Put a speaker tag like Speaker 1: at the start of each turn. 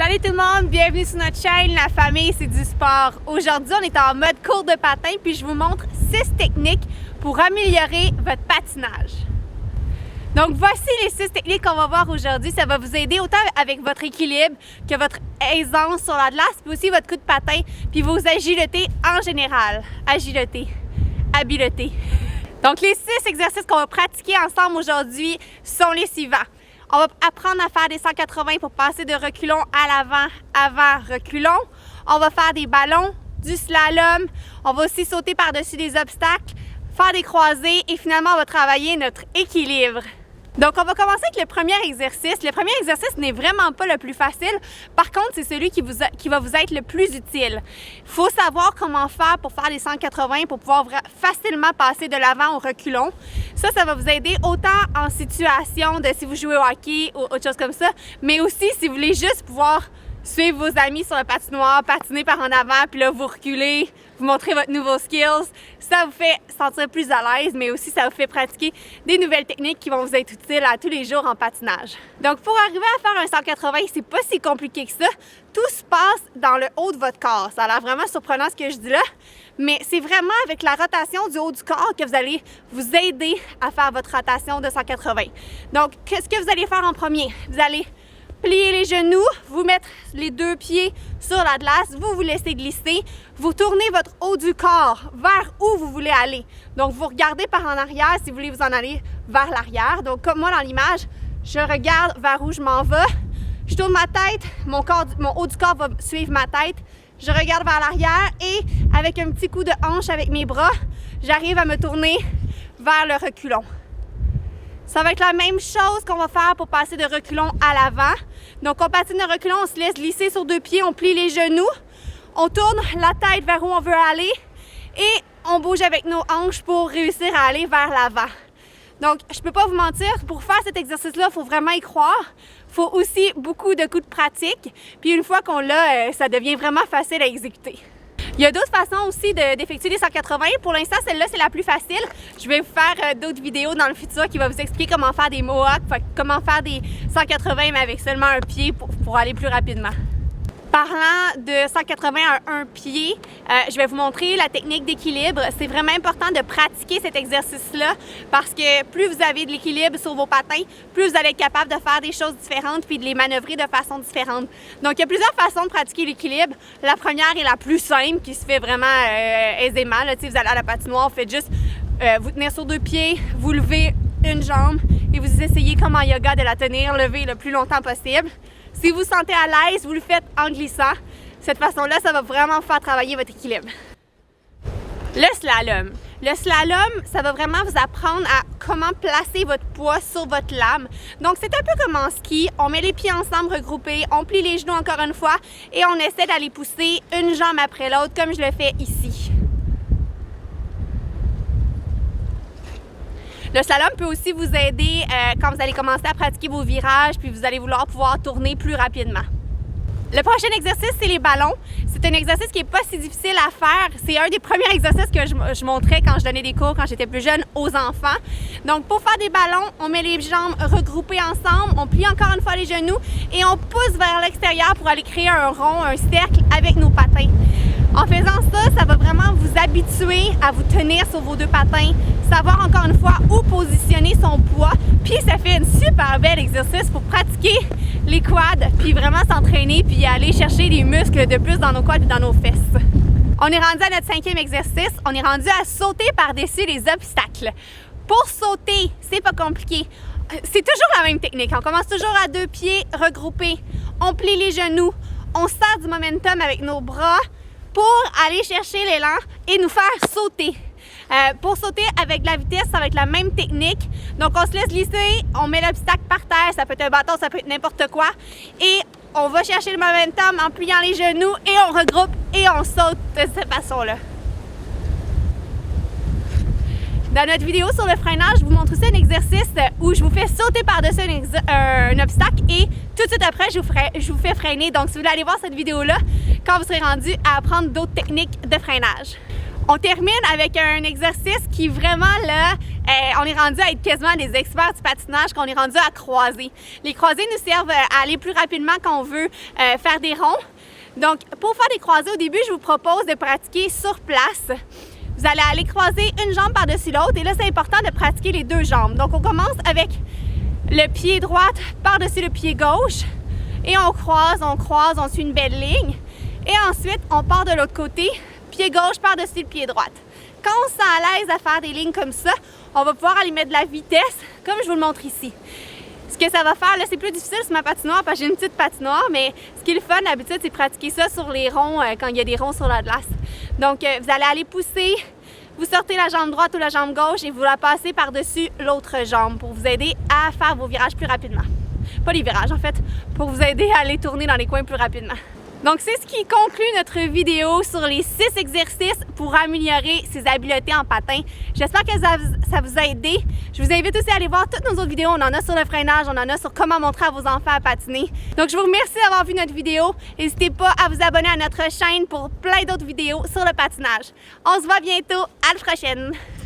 Speaker 1: Salut tout le monde, bienvenue sur notre chaîne La Famille c'est du sport. Aujourd'hui, on est en mode cours de patin puis je vous montre 6 techniques pour améliorer votre patinage. Donc voici les 6 techniques qu'on va voir aujourd'hui. Ça va vous aider autant avec votre équilibre que votre aisance sur la glace, puis aussi votre coup de patin, puis vos agilités en général. Agilité, habileté. Donc les 6 exercices qu'on va pratiquer ensemble aujourd'hui sont les suivants. On va apprendre à faire des 180 pour passer de reculons à l'avant, avant, reculons. On va faire des ballons, du slalom. On va aussi sauter par-dessus des obstacles, faire des croisés et finalement, on va travailler notre équilibre. Donc, on va commencer avec le premier exercice. Le premier exercice n'est vraiment pas le plus facile. Par contre, c'est celui qui va vous être le plus utile. Il faut savoir comment faire pour faire les 180 pour pouvoir facilement passer de l'avant au reculon. Ça va vous aider autant en situation de si vous jouez au hockey ou autre chose comme ça, mais aussi si vous voulez juste pouvoir suivre vos amis sur le patinoire, patiner par en avant, puis là, vous reculez, vous montrez votre nouveau skills. Ça vous fait sentir plus à l'aise, mais aussi ça vous fait pratiquer des nouvelles techniques qui vont vous être utiles à tous les jours en patinage. Donc, pour arriver à faire un 180, c'est pas si compliqué que ça. Tout se passe dans le haut de votre corps. Ça a l'air vraiment surprenant ce que je dis là, mais c'est vraiment avec la rotation du haut du corps que vous allez vous aider à faire votre rotation de 180. Donc, qu'est-ce que vous allez faire en premier? Vous allez plier les genoux, vous mettre les 2 pieds sur la glace, vous laissez glisser, vous tournez votre haut du corps vers où vous voulez aller. Donc, vous regardez par en arrière si vous voulez vous en aller vers l'arrière. Donc, comme moi dans l'image, je regarde vers où je m'en vais, je tourne ma tête, mon haut du corps va suivre ma tête, je regarde vers l'arrière et avec un petit coup de hanche avec mes bras, j'arrive à me tourner vers le reculon. Ça va être la même chose qu'on va faire pour passer de reculon à l'avant. Donc, on patine de reculon, on se laisse glisser sur 2 pieds, on plie les genoux, on tourne la tête vers où on veut aller et on bouge avec nos hanches pour réussir à aller vers l'avant. Donc, je ne peux pas vous mentir, pour faire cet exercice-là, il faut vraiment y croire. Il faut aussi beaucoup de coups de pratique. Puis une fois qu'on l'a, ça devient vraiment facile à exécuter. Il y a d'autres façons aussi d'effectuer les 180. Pour l'instant, celle-là, c'est la plus facile. Je vais vous faire d'autres vidéos dans le futur qui vont vous expliquer comment faire des mohawks, comment faire des 180 mais avec seulement un pied pour aller plus rapidement. Parlant de 180 à un pied, je vais vous montrer la technique d'équilibre. C'est vraiment important de pratiquer cet exercice-là parce que plus vous avez de l'équilibre sur vos patins, plus vous allez être capable de faire des choses différentes puis de les manœuvrer de façon différente. Donc, il y a plusieurs façons de pratiquer l'équilibre. La première est la plus simple qui se fait vraiment aisément. Là, vous allez à la patinoire, vous faites juste vous tenir sur 2 pieds, vous levez une jambe et vous essayez comme en yoga de la tenir levée le plus longtemps possible. Si vous vous sentez à l'aise, vous le faites en glissant. De cette façon-là, ça va vraiment faire travailler votre équilibre. Le slalom. Le slalom, ça va vraiment vous apprendre à comment placer votre poids sur votre lame. Donc, c'est un peu comme en ski. On met les pieds ensemble regroupés, on plie les genoux encore une fois et on essaie d'aller pousser une jambe après l'autre comme je le fais ici. Le slalom peut aussi vous aider quand vous allez commencer à pratiquer vos virages puis vous allez vouloir pouvoir tourner plus rapidement. Le prochain exercice, c'est les ballons. C'est un exercice qui n'est pas si difficile à faire. C'est un des premiers exercices que je montrais quand je donnais des cours, quand j'étais plus jeune, aux enfants. Donc, pour faire des ballons, on met les jambes regroupées ensemble, on plie encore une fois les genoux et on pousse vers l'extérieur pour aller créer un rond, un cercle avec nos patins. En faisant ça, ça va vraiment vous habituer à vous tenir sur vos 2 patins, savoir encore une fois où positionner son poids, puis ça fait un super bel exercice pour pratiquer les quads, puis vraiment s'entraîner, puis aller chercher des muscles de plus dans nos quads et dans nos fesses. On est rendu à notre 5e exercice, on est rendu à sauter par-dessus les obstacles. Pour sauter, c'est pas compliqué. C'est toujours la même technique. On commence toujours à 2 pieds regroupés, on plie les genoux, on sert du momentum avec nos bras, pour aller chercher l'élan et nous faire sauter. Pour sauter avec de la vitesse, ça va être la même technique. Donc, on se laisse glisser, on met l'obstacle par terre, ça peut être un bâton, ça peut être n'importe quoi. Et on va chercher le momentum en pliant les genoux et on regroupe et on saute de cette façon-là. Dans notre vidéo sur le freinage, je vous montre aussi un exercice où je vous fais sauter par-dessus un obstacle et tout de suite après, je vous fais freiner. Donc, si vous voulez aller voir cette vidéo-là, quand vous serez rendu à apprendre d'autres techniques de freinage. On termine avec un exercice qui vraiment là, on est rendu à être quasiment des experts du patinage, qu'on est rendu à croiser. Les croisés nous servent à aller plus rapidement quand on veut faire des ronds. Donc, pour faire des croisés, au début, je vous propose de pratiquer sur place. Vous allez aller croiser une jambe par-dessus l'autre et là, c'est important de pratiquer les deux jambes. Donc, on commence avec le pied droit par-dessus le pied gauche et on croise, on suit une belle ligne. Et ensuite, on part de l'autre côté, pied gauche par-dessus le pied droit. Quand on se sent à l'aise à faire des lignes comme ça, on va pouvoir aller mettre de la vitesse, comme je vous le montre ici. Ce que ça va faire, là, c'est plus difficile sur ma patinoire parce que j'ai une petite patinoire, mais ce qui est le fun d'habitude, c'est pratiquer ça sur les ronds quand il y a des ronds sur la glace. Donc, vous allez aller pousser, vous sortez la jambe droite ou la jambe gauche et vous la passez par-dessus l'autre jambe pour vous aider à faire vos virages plus rapidement. Pas les virages, en fait, pour vous aider à aller tourner dans les coins plus rapidement. Donc, c'est ce qui conclut notre vidéo sur les 6 exercices pour améliorer ses habiletés en patin. J'espère que ça vous a aidé. Je vous invite aussi à aller voir toutes nos autres vidéos. On en a sur le freinage, on en a sur comment montrer à vos enfants à patiner. Donc, je vous remercie d'avoir vu notre vidéo. N'hésitez pas à vous abonner à notre chaîne pour plein d'autres vidéos sur le patinage. On se voit bientôt. À la prochaine!